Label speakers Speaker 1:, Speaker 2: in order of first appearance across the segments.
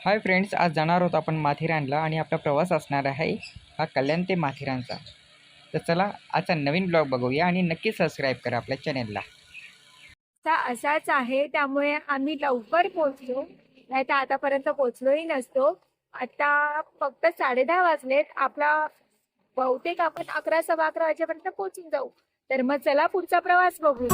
Speaker 1: Hi friends, आज जाणार आहोत आपण माथेरानला आणि आपला प्रवास असणार आहे हा कल्याण ते माथेरानचा. तर चला आजचा नवीन ब्लॉग बघूया आणि नक्की सबस्क्राईब करा आपल्या चॅनेलला.
Speaker 2: असाच आहे, त्यामुळे आम्ही लवकर पोहोचलो, नाही तर आतापर्यंत पोहोचलोही नसतो. आता फक्त 10:30 वाजलेत. आपला बहुतेक आपण 11 सव्वा 11 वाजेपर्यंत पोहोचून जाऊ. तर मग चला पुढचा प्रवास बघू.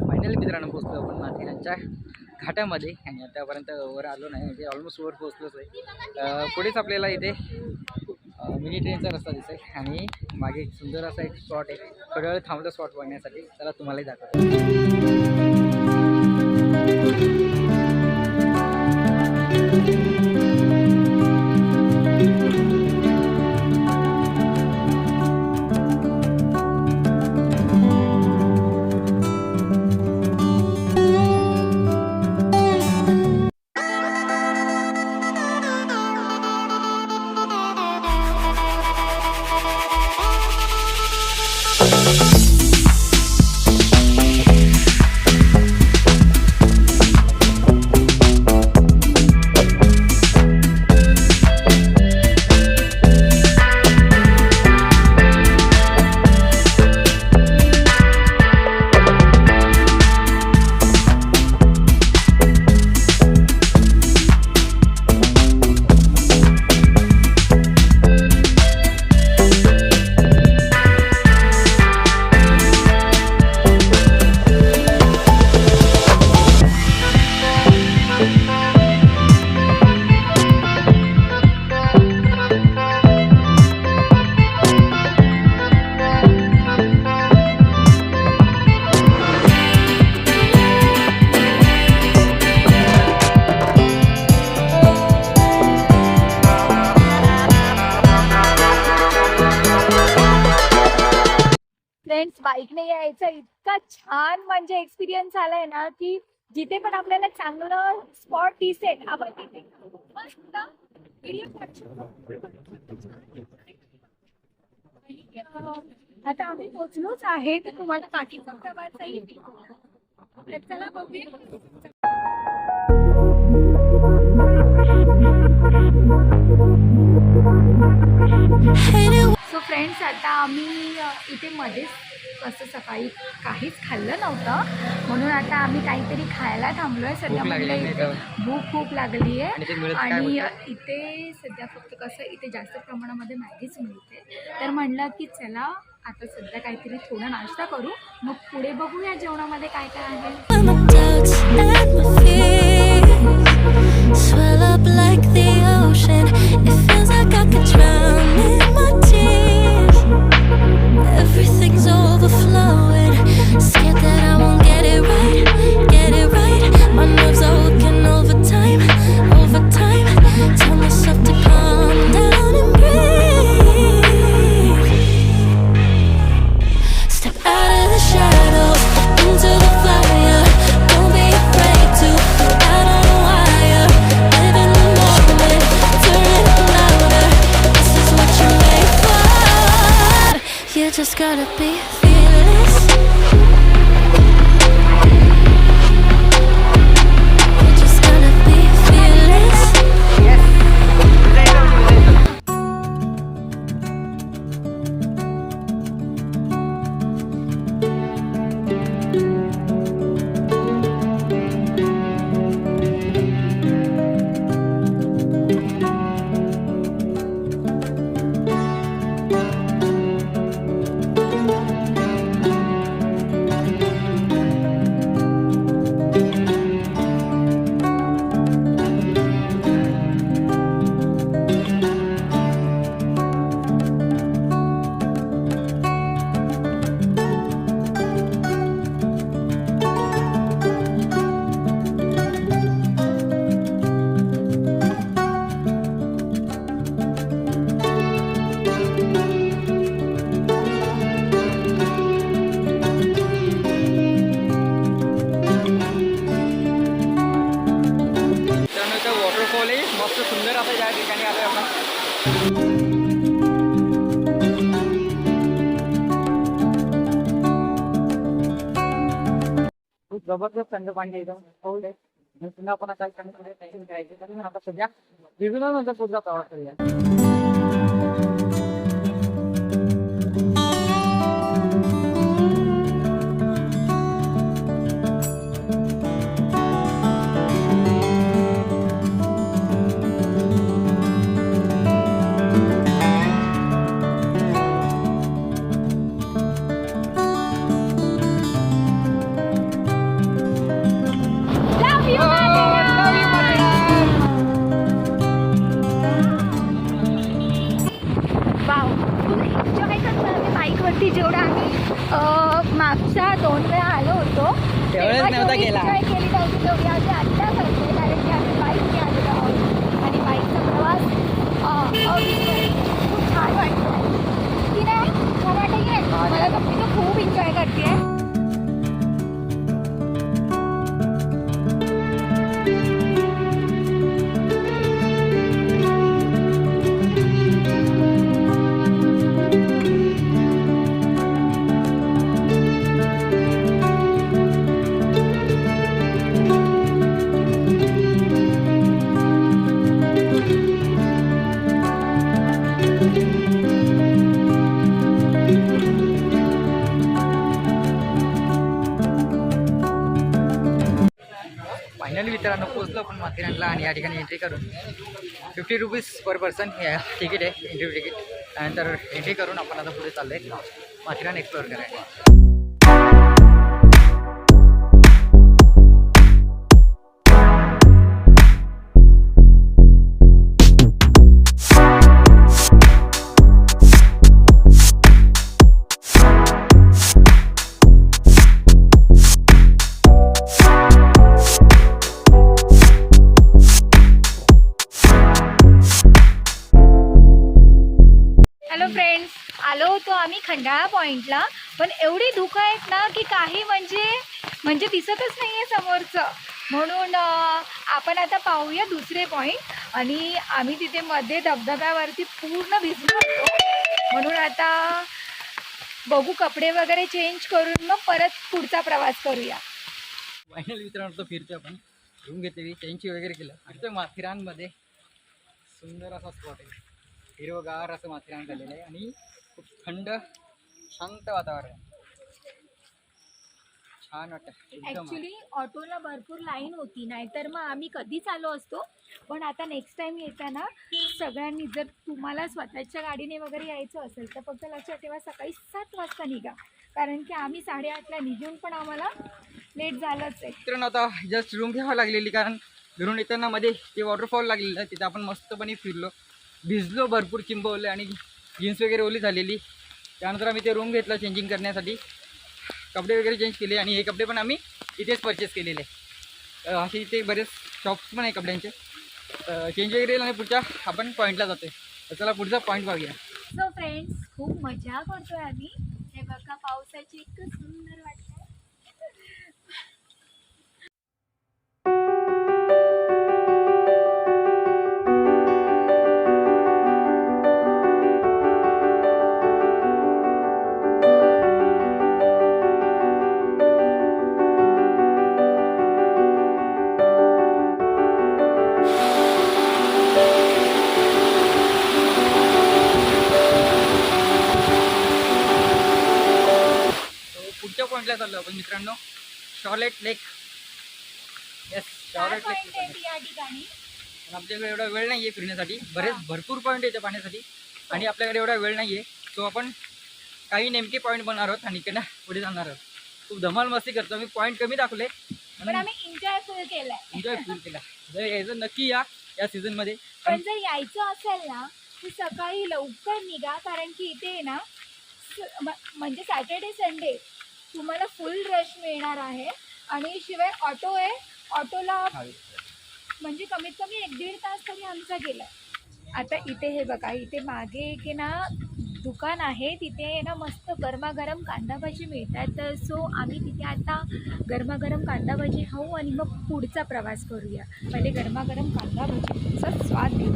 Speaker 1: फायनली मित्रांनो पोहोचलो आपण माथेरानच्या घाटामध्ये आणि आतापर्यंत वर आलो नाही, म्हणजे ऑलमोस्ट वर पोहोचलोच आहे. पुढेच आपल्याला इथे मिनी ट्रेनचा रस्ता दिसेल आणि मागे एक सुंदर असा एक स्पॉट आहे. थोड्या वेळ थांबलो स्पॉट बघण्यासाठी. चला तुम्हालाही दाखवतो.
Speaker 2: फ्रेंड्स, बाईकने यायचं इतका छान म्हणजे एक्सपिरियन्स आलाय ना, की जिथे पण आपल्याला चांगलं स्पॉट दिसेल आपण तिथे मस्त व्हिडिओ आता आम्ही पोहोचलोच आहे. तर तुम्हाला बाकीचा प्रवासही तर चला बघूया. सो फ्रेंड्स, आता आम्ही इथे मध्येच कसं सकाळी काहीच खाल्लं नव्हतं, म्हणून आता आम्ही काहीतरी खायला थांबलोय. सध्या म्हटलं इथे भूक खूप लागली आहे आणि इथे सध्या फक्त कसं इथे जास्त प्रमाणामध्ये मॅगीच मिळते. तर म्हणलं की चला आता सध्या काहीतरी थोडा नाश्ता करू, मग पुढे बघूया जेवणामध्ये काय काय आहे.
Speaker 3: My doubts and my fears swell up like the ocean. It feels like I could drown in my tears. Everything's overflowing. Scared that I won't get it right, get it right. My nerves are working overtime, overtime. Tell myself to calm down and breathe. Step out of the shadows into the fire. Don't be afraid to go out on a wire. Live in the moment, turn it louder. This is what you're made for. You just gotta be fearless. You just gotta be fearless.
Speaker 1: Waterfall आहे मस्त सुंदर असं या ठिकाणी आलोय आपण. खूप जबरदस्त थंड पाणी एकदम cold आहे. आणि पुन्हा आपण आता करायचं तर आता सध्या विभिन्न नंतर पुढचा प्रवास करूया.
Speaker 2: बाईकवरती जेवढा आम्ही मागच्या 2 वेळा आलो होतो
Speaker 1: त्यावेळेस नव्हता गेला.
Speaker 2: केली नव्हती तेवढी आधी आत्ता करते, कारण की आम्ही बाईकने आलेलो आहोत आणि बाईकचा प्रवास खूप छान वाटतो की नाही. छान वाटतं की नाही? मला तर मी तर खूप एन्जॉय करते. फायनली मित्रांनो पोहोचलो आपण माथेरानला आणि या ठिकाणी एंट्री करून 50 रुपीज पर पर्सन हे तिकीट आहे, एंट्री तिकीट. त्यानंतर एंट्री करून आपण आता पुढे चाललो आहे माथेरान एक्सप्लोअर करायला. हॅलो फ्रेंड्स, आलो होतो आम्ही खंडाळा पॉईंटला, पण एवढी धुकं आहेत ना की काही म्हणजे दिसतच नाही आहे समोरचं. म्हणून आपण आता पाहूया दुसरे पॉईंट. आणि आम्ही तिथे मध्ये धबधब्यावरती पूर्ण भिजलो होतो, म्हणून आता बघू कपडे वगैरे चेंज करून मग परत पुढचा प्रवास करूया.
Speaker 1: फायनली मित्रांनो तो फिरतो आपण रूम घेतलेली, चेंज वगैरे केलं आणि माथेरानमध्ये सुंदर असा स्पॉट आहे. हिरवगार असं माथेरान झालेलं आहे आणि खूप थंड शांत वातावरण. छान वाटतं एकदम.
Speaker 2: ऍक्च्युली ऑटोला भरपूर लाईन होती, नाहीतर मग आम्ही कधीच आलो असतो. पण आता नेक्स्ट टाइम येताना सगळ्यांनी, जर तुम्हाला स्वतःच्या गाडीने वगैरे यायचं असेल तर फक्त लक्षात ठेवा सकाळी 7 वाजता निघा, कारण की आम्ही 8:30ला निघून पण आम्हाला लेट झालंच आहे.
Speaker 1: मित्रांनो आता जस्ट रूम घ्यावं लागलेली, कारण घरून येताना मध्ये ते वॉटरफॉल लागलेलं आहे, तिथे आपण मस्तपणे फिरलो, भिजलो, भरपूर चिंबवले आणि जीन्स वगैरे ओली झालेली. त्यानंतर आम्ही ते रूम घेतला चेंजिंग करण्यासाठी, कपडे वगैरे चेंज केले आणि हे कपडे पण आम्ही इथेच परचेस केलेले. असे इथे बरेच शॉप्स पण आहे कपड्यांचे. चेंज वगैरे आणि पुढच्या आपण पॉईंटला जातोय. तर चला पुढचा पॉईंट बघूया.
Speaker 2: सो फ्रेंड्स, खूप मजा करतोय आम्ही. हे बघा पावसाची इतकं सुंदर वाटतंय.
Speaker 1: पुढच्या पॉईंटला चाललो आपण मित्रांनो, शॉर्लेट लेक. येस, शॉर्लेट
Speaker 2: काय point
Speaker 1: लेक.
Speaker 2: आहे या ठिकाणी?
Speaker 1: पण आपल्याकडे एवढा वेळ नाही आहे फिरण्यासाठी, भरपूर पॉईंट येते पाहण्यासाठी आणि आपल्याकडे एवढा वेळ नाही आहे. सो आपण काही नेमके पॉईंट बनणार आहोत आणि इकडनं पुढे जाणार आहोत. खूप धमाल मस्ती करतो. मी पॉईंट कमी दाखवले
Speaker 2: पण आम्ही एन्जॉय फुल केलाय.
Speaker 1: एन्जॉय फुल केला. जर यायचं नक्की या सीझनमध्ये.
Speaker 2: पण जर यायचं असेल ना तर सकाळी लवकर निघा, कारण की इथे आहे ना म्हणजे सॅटर्डे संडे तुम्हाला फुल रश मिळणार आहे. आणि शिवाय ऑटो आहे, ऑटोला म्हणजे कमीत कमी 1-1.5 तास तरी आमचा गेला. आता इथे हे बघा, इथे मागे एक आहे ना दुकान आहे, तिथे आहे ना मस्त गरमागरम कांदा भाजी मिळतात. तर सो आम्ही तिथे आता गरमागरम कांदा भाजी खाऊ आणि मग पुढचा प्रवास करूया. पहिले गरमागरम कांदा भाजीचा स्वाद घेऊ.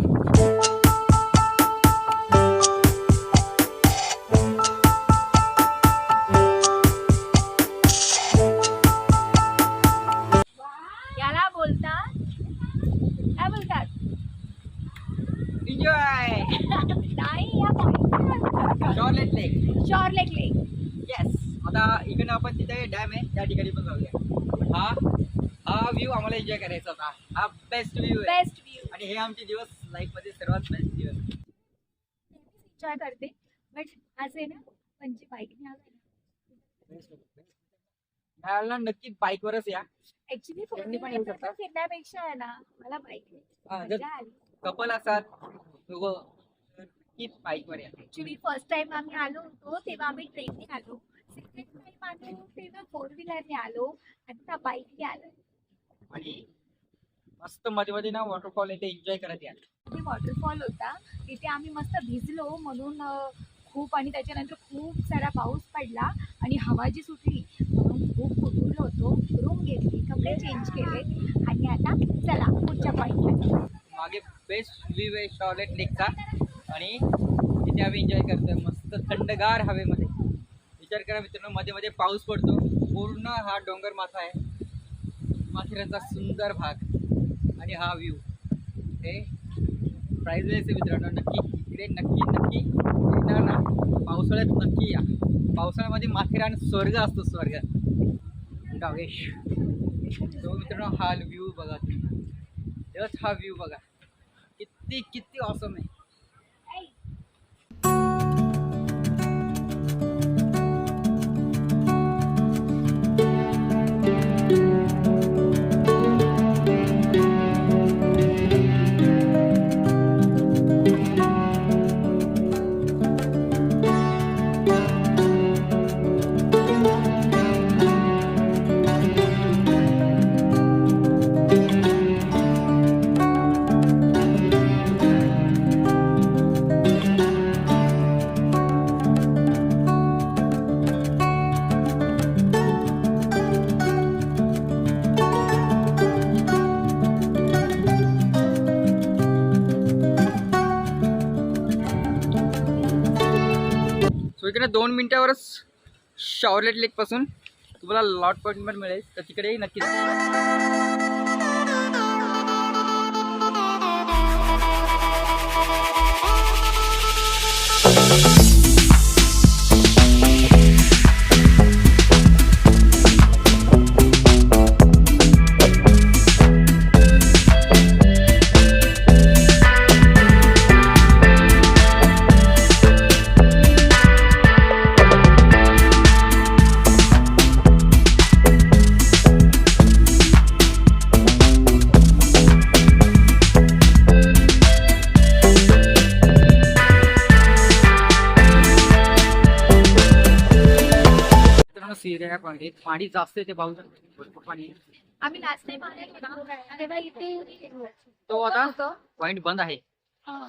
Speaker 2: याला बोलतात, काय बोलतात?
Speaker 1: एन्जॉय.
Speaker 2: नाही, या पॉईंटला
Speaker 1: शॉर्लेट लेक.
Speaker 2: शॉर्लेट लेक.
Speaker 1: येस. आता इकडनं आपण तिथे डॅम आहे त्या ठिकाणी पण जाऊया. हा व्ह्यू आम्हाला एन्जॉय करायचा होता. हा बेस्ट व्ह्यू आहे.
Speaker 2: Best view.
Speaker 1: आणि हे आमचे दिवस लाईफमध्ये सर्वात बेस्ट दिवस.
Speaker 2: एन्जॉय करते, बट आज आहे ना म्हणजे बाईकने
Speaker 1: यायला नक्की बाईकवरच या.
Speaker 2: ऍक्च्युली
Speaker 1: त्यांनी पण येऊ शकता.
Speaker 2: फिरण्यापेक्षा आहे ना मला बाईकने
Speaker 1: हा, जर
Speaker 2: मजा आली.
Speaker 1: कपल असाल दोघं तर नक्की बाईकवर या.
Speaker 2: ऍक्च्युली फर्स्ट टाइम आम्ही आलो होतो तेव्हा आम्ही ट्रेनने आलो, सेकंड टाइम आलो तेव्हा 4-व्हीलरने आलो, आता बाईकने आलो.
Speaker 1: आणि मस्त मध्ये मध्ये ना वॉटरफॉल येते, एन्जॉय करत या.
Speaker 2: तिथे वॉटरफॉल होता, तिथे आम्ही मस्त भिजलो म्हणून खूप, आणि त्याच्यानंतर खूप सारा पाऊस पडला आणि हवा जी सुटली म्हणून खूप कुटुरलो होतो. रूम घेतली, कपडे चेंज केले आणि आता चला पुढच्या पॉईंटला.
Speaker 1: मागे बेस्ट व्ह्यू आहे शॉर्लेट लेकचा आणि तिथे आम्ही एन्जॉय करतोय मस्त थंडगार हवेमध्ये. विचार करा मित्रांनो, मध्ये मध्ये पाऊस पडतो, पूर्ण हा डोंगर माथा आहे, माथेरानचा सुंदर भाग आणि हा व्ह्यू. हे प्राइजलेस आहे मित्रांनो. नक्की इकडे नक्की येणार ना, पावसाळ्यात नक्की या. पावसाळ्यामध्ये माथेरान स्वर्ग असतो, स्वर्ग गावेश. तो मित्रांनो हा व्ह्यू बघा तुम्ही, जस्ट हा व्ह्यू बघा, किती ऑसम आहे. सो इकडे 2 मिनिटावरच शॉर्लेट लेक पासून तुम्हाला लॉट पॉईंट पण मिळेल, तर तिकडेही नक्कीच. पॉईंट आहे. पाणी जास्त आहे ते पाहू शकतो, भरपूर पाणी आहे.
Speaker 2: आम्ही लास्ट टाइम आलेलो ना तेव्हा इथे
Speaker 1: तो आता
Speaker 2: होतं.
Speaker 1: पॉईंट बंद आहे.
Speaker 2: हा.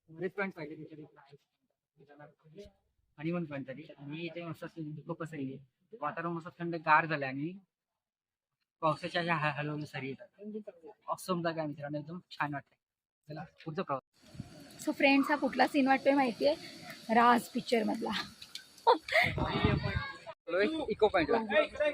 Speaker 1: बरेच पॉईंट पाहिजे आणि वन पॉईंट तरी. आणि इथे मस्त खूप असं आहे, वातावरण मस्त थंड गार झालं आणि पावसाच्या ह्या हलवून सरी येतात. ऑसम जागा आहे मित्रांनो, एकदम छान वाटतंय. चला पुढचा प्रवास.
Speaker 2: सो फ्रेंड्स, हा कुठला सीन वाटतोय माहितीये? राज पिक्चर मधला.
Speaker 1: इको पॉईंटला.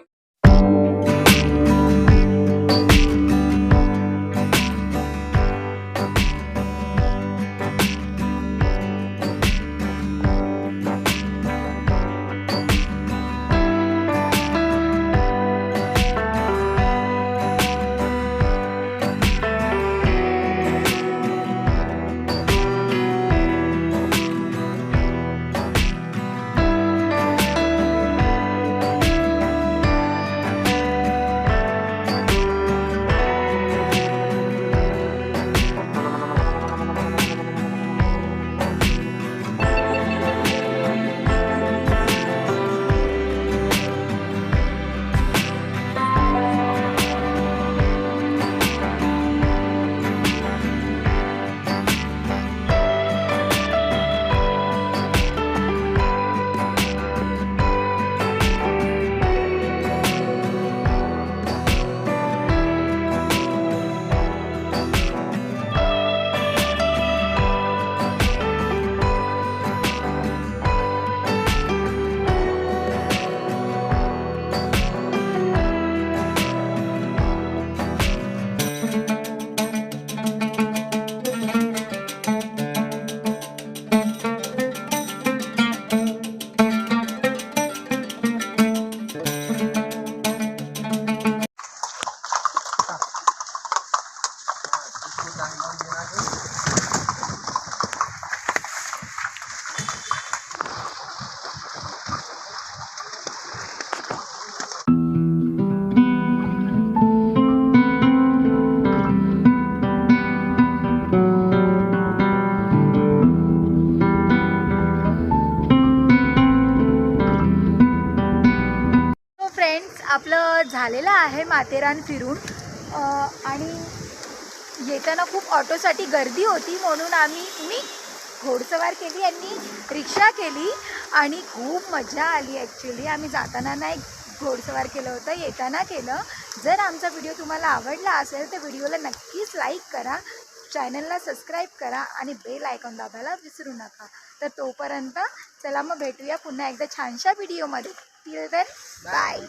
Speaker 2: आपलं झालेलं आहे माथेरान फिरून. आणि येताना खूप ऑटोसाठी गर्दी होती म्हणून मी घोडसवार केली, यांनी रिक्षा केली आणि खूप मजा आली. ॲक्च्युली आम्ही जाताना नाही घोडसवार केलं होतं, येताना केलं. जर आमचा व्हिडिओ तुम्हाला आवडला असेल तर व्हिडिओला नक्कीच लाईक करा, चॅनलला सबस्क्राईब करा आणि बेल आयकॉन दाबायला विसरू नका. तर तोपर्यंत चला मग भेटूया पुन्हा एकदा छानशा व्हिडिओमध्ये. Till then bye.